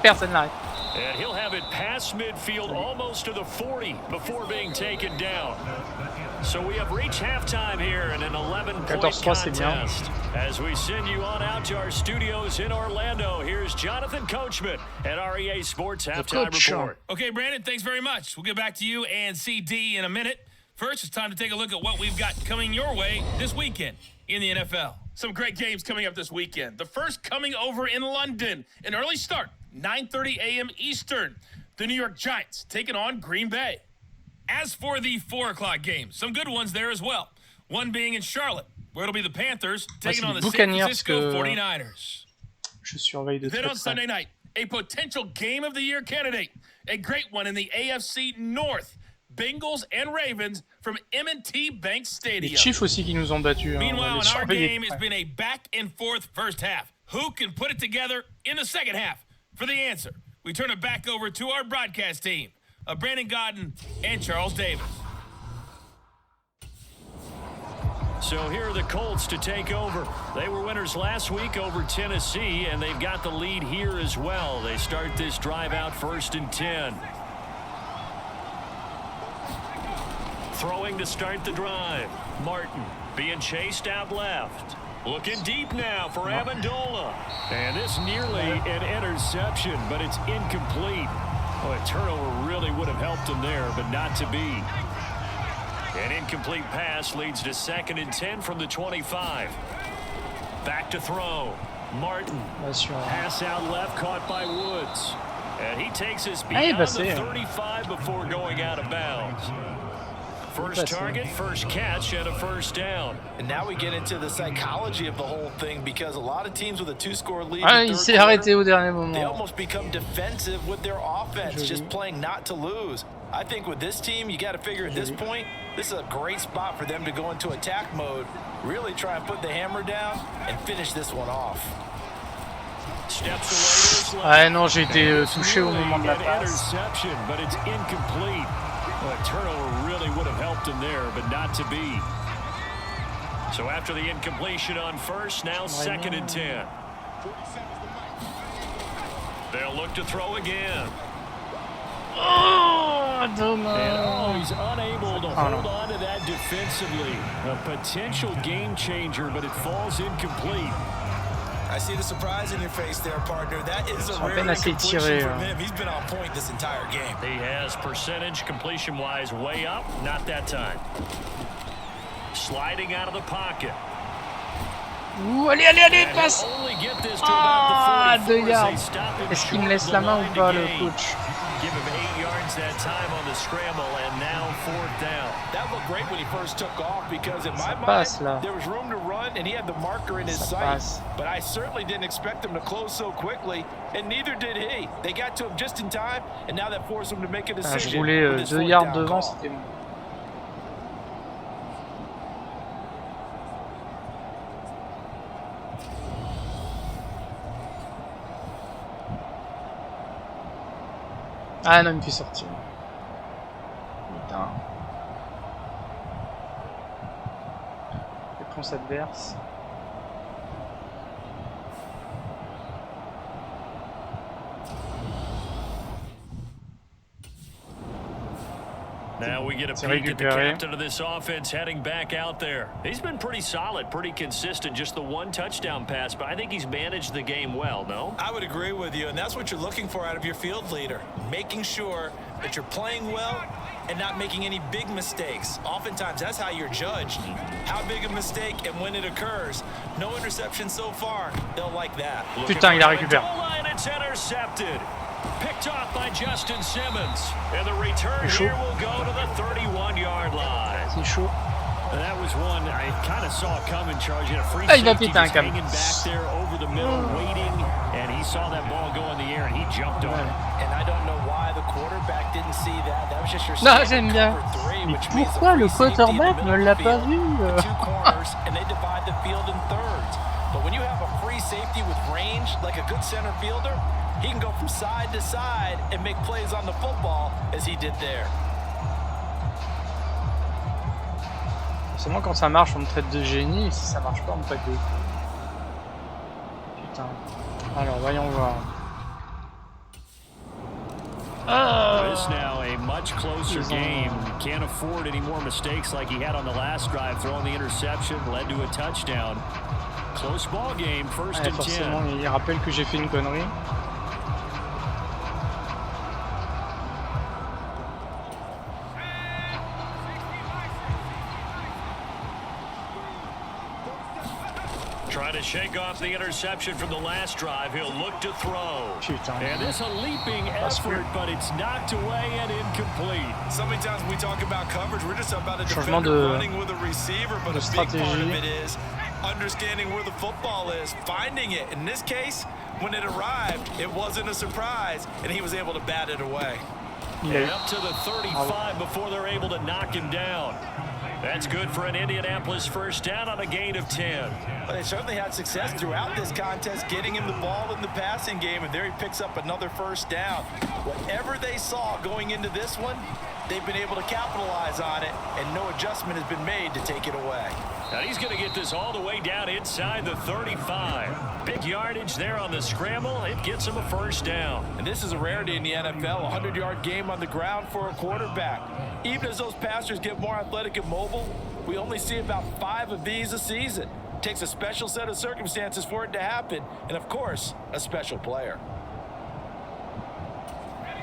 S2: Personne n'arrête.
S4: And he'll have it past midfield almost to the 40 before being taken down. So we have reached halftime here in an 11-point contest. As we send you on out to our studios in Orlando, here's Jonathan Coachman at REA Sports Halftime Report.
S6: Okay, Brandon, thanks very much. We'll get back to you and CD in a minute. First, it's time to take a look at what we've got coming your way this weekend in the NFL. Some great games coming up this weekend. The first coming over in London. An early start, 9:30 a.m. Eastern. The New York Giants taking on Green Bay. As for the 4 o'clock games, some good ones there as well. One being in Charlotte, where it'll be the Panthers taking on the San Francisco 49ers.
S2: Je surveille de
S6: Then
S2: très
S6: on Sunday night, a potential Game of the Year candidate. A great one in the AFC North. Bengals and Ravens from M&T Bank Stadium.
S2: Les Chiefs aussi qui nous ont battus.
S6: Meanwhile, in our game, it's been a back-and-forth first half. Who can put it together in the second half? For the answer, we turn it back over to our broadcast team of Brandon Godden and Charles Davis.
S4: So here are the Colts to take over. They were winners last week over Tennessee, and they've got the lead here as well. They start this drive out 1st and 10. Throwing to start the drive. Martin being chased out left. Looking deep now for Amendola. And this nearly an interception, but it's incomplete. Well, a turnover really would have helped him there, but not to be. An incomplete pass leads to 2nd and 10 from the 25. Back to throw. Martin. Pass out left, caught by Woods. And he takes us beyond the 35 before going out of bounds. First target, first catch, and a first down.
S5: And now we get into the psychology of the whole thing, because a lot of teams with a 2-score lead,
S2: il s'est arrêté au dernier moment.
S5: They almost become defensive with their offense, just playing not to lose. I think with this team, you got to figure at this point, this is a great spot for them to go into attack mode, really try and put the hammer down and finish this one off.
S2: Ah non, j'ai été touché au moment de la passe.
S4: Interception, but it's incomplete. Well, a turnover really would have helped him there, but not to be. So after the incompletion on first, now 2nd and 10. They'll look to throw again.
S2: Oh,
S4: and he's unable to hold on to that defensively. A potential game changer, but it falls incomplete.
S5: I see the surprise in your face there, partner. That is a rare
S2: assez tiré,
S5: from him. He's been on point this entire game.
S4: He has percentage completion-wise way up. Not that time. Sliding out of the pocket.
S2: Ouh, allez, allez, allez, passe. Ah, 2 yards. Est-ce qu'il me laisse la main ou pas, le coach?
S4: Give him 8 yards that time on the scramble, and now 4th down.
S5: That looked great when he first took off because in my mind there was room to run and he had the marker in his sights. But I certainly didn't expect him to close so quickly, and neither did he. They got to him just in time, and now that forced him to make a decision.
S2: Je roulais 2 yards devant, c'était bon. Ah non, il me fait sortir. Putain. Réponse adverse.
S4: Now we get a peek at the captain of this offense heading back out there. He's been pretty solid, pretty consistent, just the 1 touchdown pass, but I think he's managed the game well, no?
S5: I would agree with you, and that's what you're looking for out of your field leader, making sure that you're playing well and not making any big mistakes. Oftentimes, that's how you're judged. How big a mistake and when it occurs. No interception so far. They'll like that.
S2: Putain, il a récupéré.
S4: It's intercepted. Picked off by Justin Simmons. And the return here will go to the 31-yard line.
S2: C'est chaud.
S4: That was one I kind of saw coming, Charles. You had a free safety just hanging back there over the middle, waiting, and he saw that ball go in the air, and he jumped on it.
S5: And I don't know why the quarterback didn't see that. That was just your
S2: non, j'aime bien. Mais pourquoi le quarterback ne l'a pas vu?
S5: Two corners, and they divide the field in thirds. But when you have a free safety with range, like a good center fielder, he can go from side to side and make plays on the football as he did there.
S2: Seulement quand ça marche, on me traite de génie, et si ça marche pas, on me traite de... Putain. Alors, voyons voir.
S4: This now a much closer game. Can't afford any more mistakes like he had on the last drive. Throwing the interception led to a touchdown. Close ball game, 1st and 10.
S2: Forcément, il rappelle que j'ai fait une connerie.
S4: Trying to shake off the interception from the last drive. He'll look to throw. And this a leaping effort, but it's knocked away and incomplete.
S5: So many times we talk about coverage, we're just about a defender running with a receiver, but a big part of it is understanding where the football is, finding it. In this case, when it arrived, it wasn't a surprise, and he was able to bat it away.
S4: And up to the 35 before they're able to knock him down. That's good for an Indianapolis 1st down on a gain of 10.
S5: Well, they certainly had success throughout this contest, getting him the ball in the passing game, and there he picks up another 1st down. Whatever they saw going into this one, they've been able to capitalize on it, and no adjustment has been made to take it away.
S4: Now he's going to get this all the way down inside the 35. Big yardage there on the scramble. It gets him a 1st down.
S5: And this is a rarity in the NFL, a 100-yard game on the ground for a quarterback. Even as those passers get more athletic and mobile, we only see about 5 of these a season. It takes a special set of circumstances for it to happen, and of course, a special player.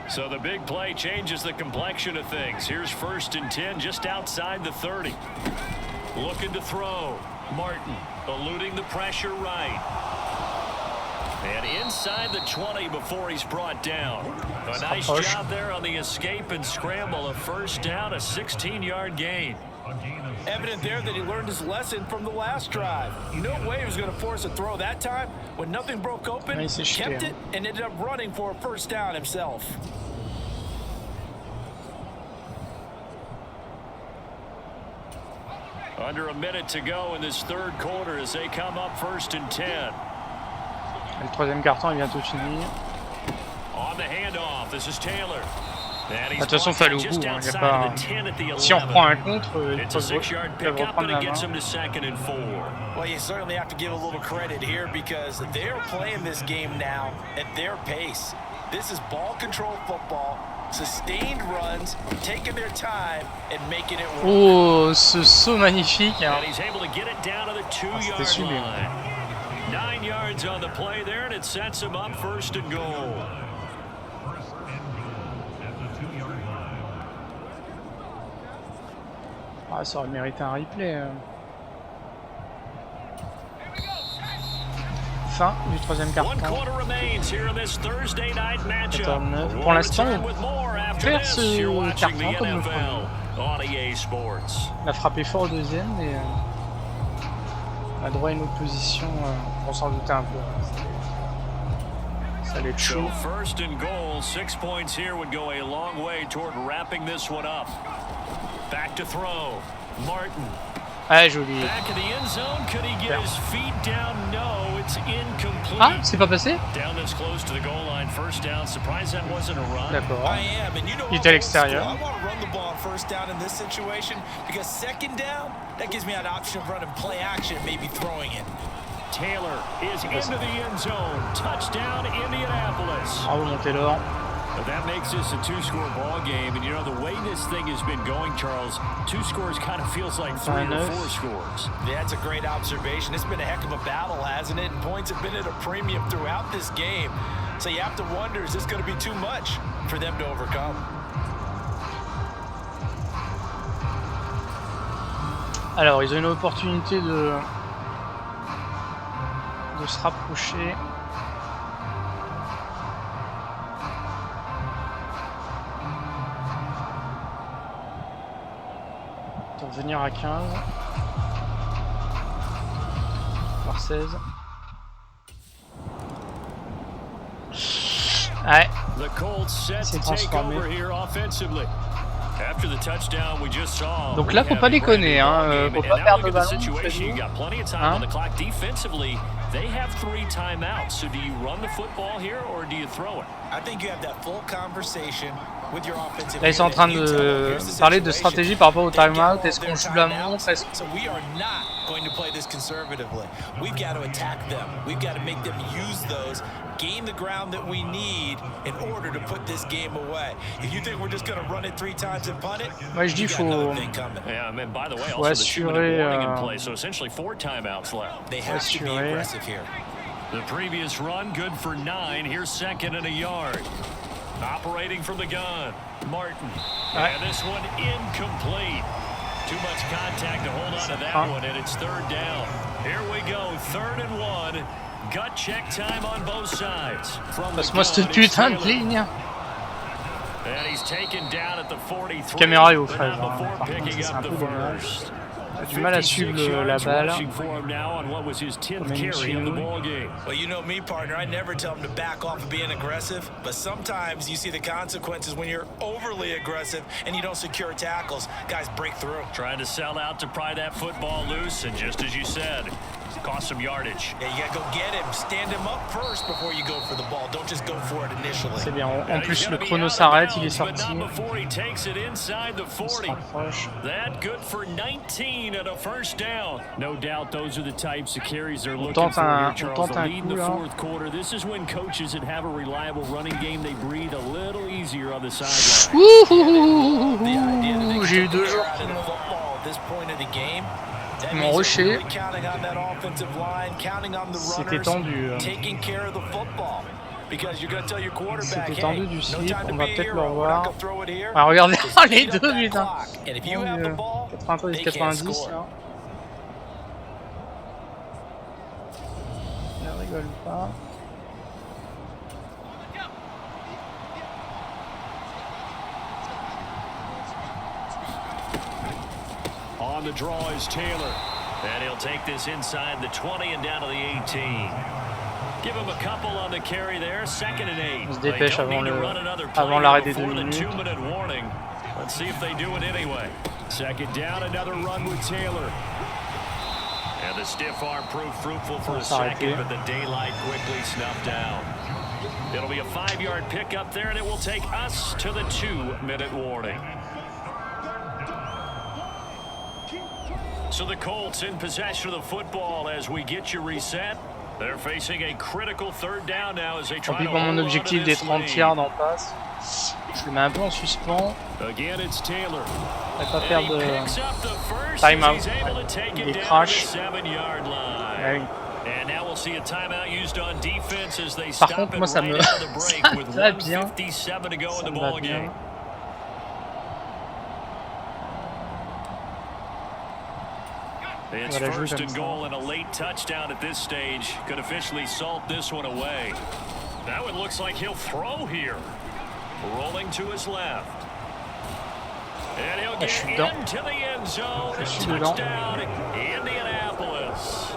S4: So the big play changes the complexion of things. Here's 1st and 10 just outside the 30. Looking to throw. Martin eluding the pressure right. And inside the 20 before he's brought down. A nice job there on the escape and scramble. A 1st down, a 16-yard gain.
S5: Evident there that he learned his lesson from the last drive. No way he was going to force a throw that time. When nothing broke open, kept it, and ended up running for a 1st down himself.
S4: Under a minute to go in this 3rd quarter as they come up 1st and 10.
S2: Le 3e carton est bientôt fini.
S4: On the handoff, this is Taylor.
S2: De toute façon, il fallait au bout. Hein. Y a pas... Si on reprend un contre, ils peuvent reprendre la main.
S5: Well, you certainly have to give a little credit here because they're playing this game now at their pace. This is ball control football, sustained runs, taking their time and making it work.
S2: Oh, ce saut magnifique. Hein.
S4: And he's able to get it down to the 2-yard line. 9 yards on the play there, and it sets him up 1st and goal.
S2: Ah, ça aurait mérité un replay. Fin du 3e quart-temps. Pour l'instant, on perd ce carton comme le premier. Il a frappé fort au 2e et on a droit à une opposition, on s'en doutait un peu. Ça allait être chaud.
S4: First and goal, 6 points here would go a long way toward wrapping this one up. Back to throw, Martin.
S2: Ah, joli.
S4: Back in the end zone, could he get his feet down? No, it's incomplete.
S2: Ah, c'est pas passé?
S4: Down this close to the goal line, 1st down. Surprised that wasn't a run.
S2: D'accord. Il était à l'extérieur.
S5: I want to run the ball on 1st down in this situation because 2nd down, that gives me an option of running play action, maybe throwing it.
S4: Taylor is into the end zone. Touchdown, Indianapolis.
S2: Bravo, Montaylor.
S4: But that makes this a 2-score ball game, and you know the way this thing has been going, Charles, 2 scores kind of feels like 3 or 4 scores.
S5: Yeah, that's a great observation. It's been a heck of a battle, hasn't it? And points have been at a premium throughout this game. So you have to wonder, is this going to be too much for them to overcome?
S2: Alors, ils ont une opportunité de se rapprocher. De revenir à 15. Voire 16. Ouais. C'est transformé. Donc là, faut pas déconner, hein. Faut pas perdre le ballon. Hein?
S4: They have 3 timeouts, so do you run the football here or do you throw it?
S5: I think you have that full conversation with your offensive.
S2: Là, ils sont en train de parler de stratégie par rapport au timeout. Est-ce qu'on joue la montre?
S5: So we are not going to play this conservatively. We've got to attack them. We've got to make them use those, gain the ground that we need in order to put this game away. If you think we're just going to run it 3 times and punt it,
S2: moi je dis faut assurer.
S4: So essentially 4 timeouts left.
S5: They have to be aggressive here.
S4: The previous run good for 9. Here's 2nd and a yard. Operating from the gun, Martin. And this one incomplete. Too much contact to hold on to that one, and it's 3rd down. Here we go, 3rd and 1. Gut check time on both sides.
S2: Passe-moi cette putain de ligne.
S4: And he's taken down at the 43.
S2: Caméra est au frais, par contre, c'est un peu dommage. J'ai du mal à suivre la balle.
S5: Well, you know me, partner. I never tell them to back off of being aggressive, but sometimes you see the consequences when you're overly aggressive and you don't secure tackles. Guys break through.
S4: Trying to sell out to pry that football loose, and just as you said, cost some yardage.
S5: Yeah, you gotta go get him. Stand him up first before you go for the ball. Don't just go for it initially.
S2: C'est bien. En plus, le chrono s'arrête. Il est sorti.
S4: On se rapproche. That good for 19 and a 1st down. No doubt those are the types of carries they're looking for here, Charles. The lead in the 4th quarter. This is when coaches that have a reliable running game, they breathe a little easier on the sideline.
S2: J'ai eu 2 jours. Ils m'ont rushé. C'était tendu. C'était tendu du slip, on va peut-être le revoir. Ah, regardez les deux, putain. 93-90 là. Ne rigole pas.
S4: On the draw is Taylor. And he'll take this inside the 20 and down to the 18. Give him a couple on the carry there. 2nd and 8.
S2: On se dépêche avant l'arrêt des 2 minutes.
S4: Let's see if they do it anyway. 2nd down, another run with Taylor. And the stiff arm proved fruitful for a second, but the daylight quickly snuffed down. It'll be a 5-yard pickup there, and it will take us to the 2-minute warning. So the Colts in possession of the football as we get you reset. They're facing a critical 3rd down now as they try to
S2: pour mon objectif des 30 yards en passe. Je le mets un peu en suspens.
S4: Again, it's Taylor.
S2: On va pas perdre time out. Il est crash. Ouais.
S4: see a timeout used on defense as they
S2: Par
S4: stop
S2: contre,
S4: it
S2: moi, ça
S4: right
S2: me
S4: out of the break
S2: ça
S4: with
S2: va bien.
S4: 1:57 to go in
S2: Ça
S4: the
S2: me va
S4: ball
S2: bien.
S4: game. It's
S2: On va la jouer
S4: first
S2: comme
S4: and
S2: ça.
S4: goal and a late touchdown at this stage could officially salt this one away. That one looks like he'll throw here. Rolling to his left. And he'll get into the end zone. Touchdown, Indianapolis.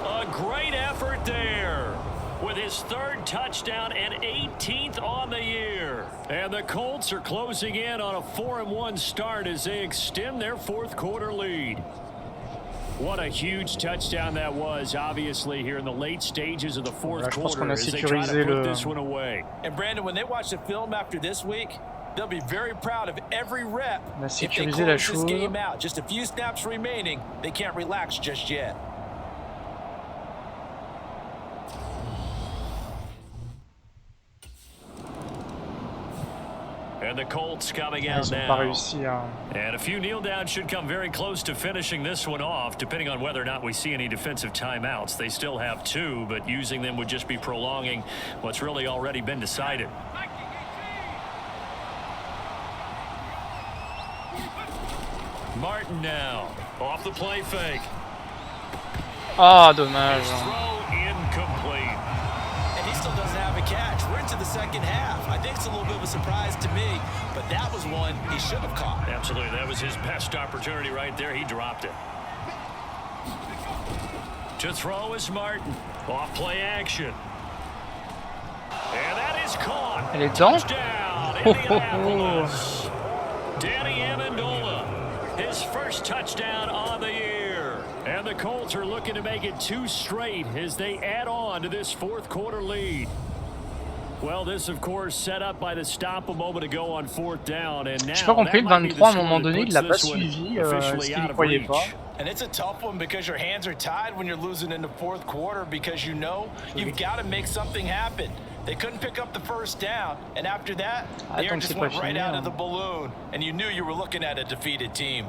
S4: A great effort there with his third touchdown and 18th on the year. And the Colts are closing in on a 4-1 start as they extend their fourth quarter lead. What a huge touchdown that was, obviously, here in the late stages of the fourth quarter as they try to put this one away.
S5: And Brandon, when they watch the film after this week, they'll be very proud of every rep. If they close this game out, just a few snaps remaining, they can't relax just yet.
S4: And the Colts coming out now. And a few kneel downs should come very close to finishing this one off, depending on whether or not we see any defensive timeouts. They still have 2, but using them would just be prolonging what's really already been decided. Martin now off the play fake.
S2: Ah, dommage.
S4: Throw incomplete.
S5: And he still doesn't have a catch. We're into the second half. I think it's a little bit of a surprise to me, but that was one he should have caught.
S4: Absolutely. That was his best opportunity right there. He dropped it. To throw is Martin. Off play action. And that is caught.
S2: Elle est dedans.
S4: Touchdown, Indianapolis. Danny Amendola. His first touchdown on the year. And the Colts are looking to make it 2 straight as they add on to this fourth quarter lead. Well, this, of course, set up by the stop a moment ago on fourth down. And now,
S2: j'ai pas compris, le 23, à un moment donné, il l'a pas suivi, est-ce qu'il y croyait pas?
S5: And it's a tough one because your hands are tied when you're losing in the fourth quarter because you know you've got to make something happen. They couldn't pick up the first down, and after that, the air just went right out of the balloon, and you knew you were looking at a defeated team.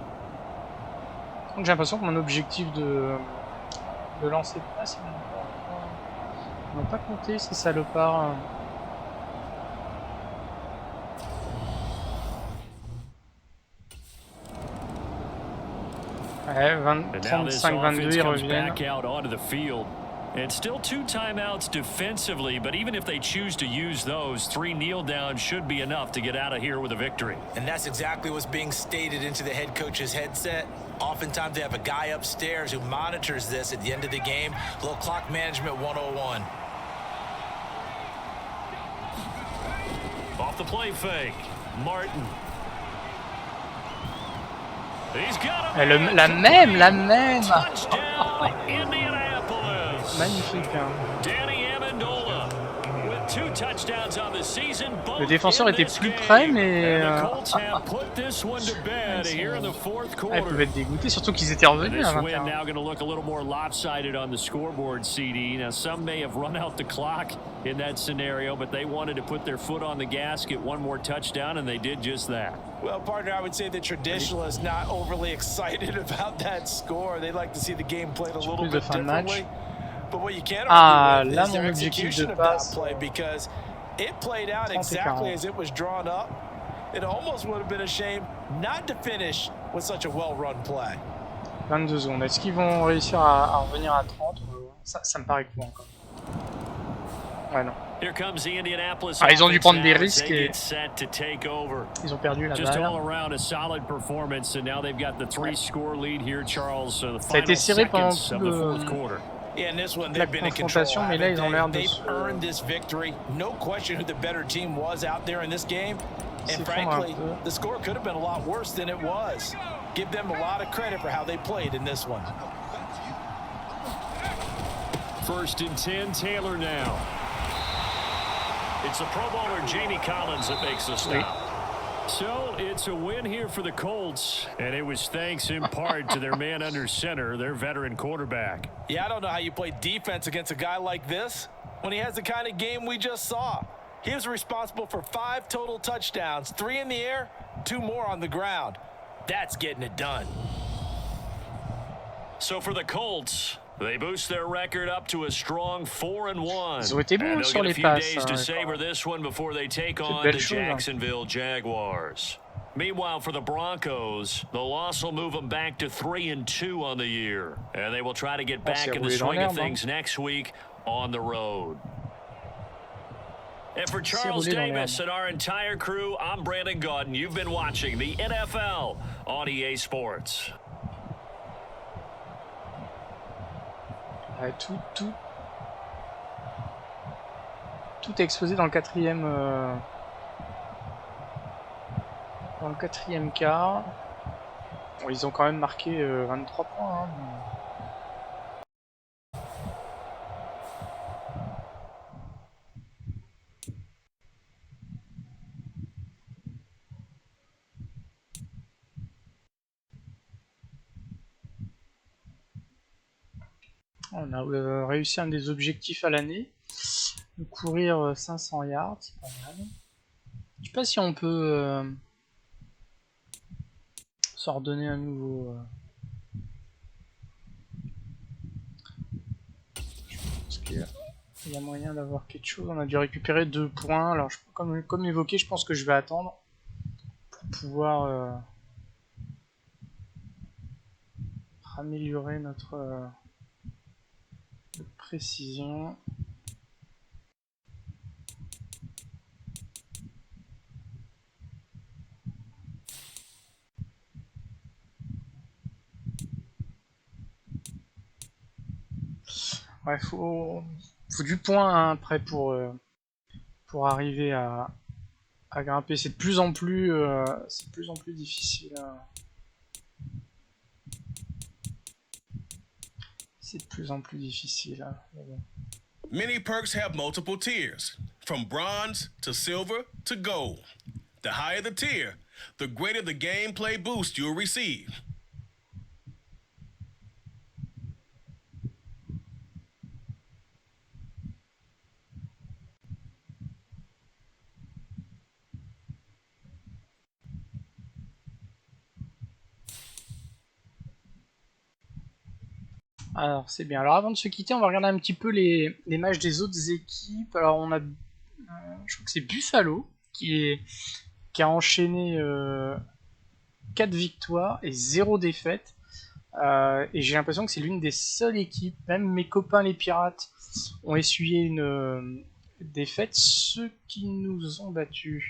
S2: Donc j'ai l'impression que mon objectif de lancer de passe, il n'a pas compté ces salopards. Ouais, 35-22, ils reviennent.
S4: And still 2 timeouts defensively, but even if they choose to use those, 3 kneel downs should be enough to get out of here with a victory.
S5: And that's exactly what's being stated into the head coach's headset. Oftentimes they have a guy upstairs who monitors this at the end of the game. A little clock management 101.
S4: Off the play fake, Martin. He's got him.
S2: La même.
S4: Touchdown, Indianapolis.
S2: Magnifique. Hein.
S4: Danny Amendola with 2 touchdowns on the season.
S2: Le défenseur était plus près, mais ils peuvent être dégoûtés, surtout qu'ils étaient revenus à 21.
S4: Now going to look a little more lopsided on the scoreboard, CD. Now some may have run out the clock in that scenario, but they wanted to put their foot on the gas, get 1 more touchdown, and they did just that.
S5: Well, partner, I would say the traditionalists not overly excited about that score. They'd like to see the game played a little bit differently. But what you can't argue with is their execution of that play because it played out exactly as it was drawn up. It almost would have been a shame not to finish with such a well-run play.
S2: 22 secondes. Est-ce qu'ils vont réussir à revenir à 30? Ça me paraît court encore. Ouais, non. Ah, ils ont dû prendre des risques et ils ont perdu la balle. Ça a été serré pendant tout la confrontation, mais là ils ont l'air de se...
S5: And frankly, the score could have been a lot worse than it was. Give them a lot of credit for how they played in this one.
S4: 1st and 10, Taylor now. It's the Pro Bowler Jamie Collins that makes the stop. So it's a win here for the Colts, and it was thanks in part to their man under center, their veteran quarterback.
S5: Yeah, I don't know how you play defense against a guy like this when he has the kind of game we just saw. He was responsible for 5 total touchdowns, 3 in the air, 2 more on the ground. That's getting it done.
S4: So for the Colts, They boost their record up to a strong 4-1.
S2: Ils ont été bons sur les passes.
S4: To savor this one before they take on the Jacksonville Jaguars. Meanwhile, for the Broncos, the loss will move them back to 3-2 on the year, and they will try to get back in the swing of things next week on the road. And for Charles Davis and our entire crew, I'm Brandon Gaudin. You've been watching the NFL on EA Sports.
S2: Ouais, tout est exposé dans le quatrième quart. Bon, ils ont quand même marqué 23 points. Hein, on a réussi un des objectifs à l'année, de courir 500 yards, c'est pas mal. Je sais pas si on peut s'en redonner un nouveau. Je pense qu'il y a moyen d'avoir quelque chose. On a dû récupérer 2 points. Alors, comme évoqué, je pense que je vais attendre pour pouvoir améliorer notre précision. Ouais, faut du point hein, après pour arriver à grimper. C'est de plus en plus difficile. C'est de plus en plus difficile.
S7: Many perks have multiple tiers, from bronze to silver to gold. The higher the tier, the greater the gameplay boost you'll receive.
S2: Alors c'est bien. Alors avant de se quitter, on va regarder un petit peu les matchs des autres équipes. Alors on a, je crois que c'est Buffalo qui a enchaîné 4 victoires et 0 défaites. Et j'ai l'impression que c'est l'une des seules équipes, même mes copains les Pirates ont essuyé une défaite. Ceux qui nous ont battus,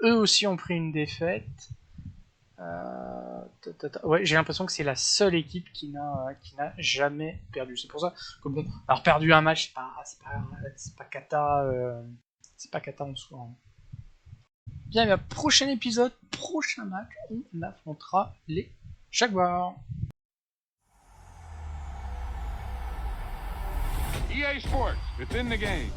S2: eux aussi ont pris une défaite. Ouais, j'ai l'impression que c'est la seule équipe qui n'a jamais perdu. C'est pour ça que bon, alors perdu un match, c'est pas cata, en soi. Hein. Bien, bien, prochain épisode, prochain match, on affrontera les Jaguars.
S1: EA Sports, it's in the game.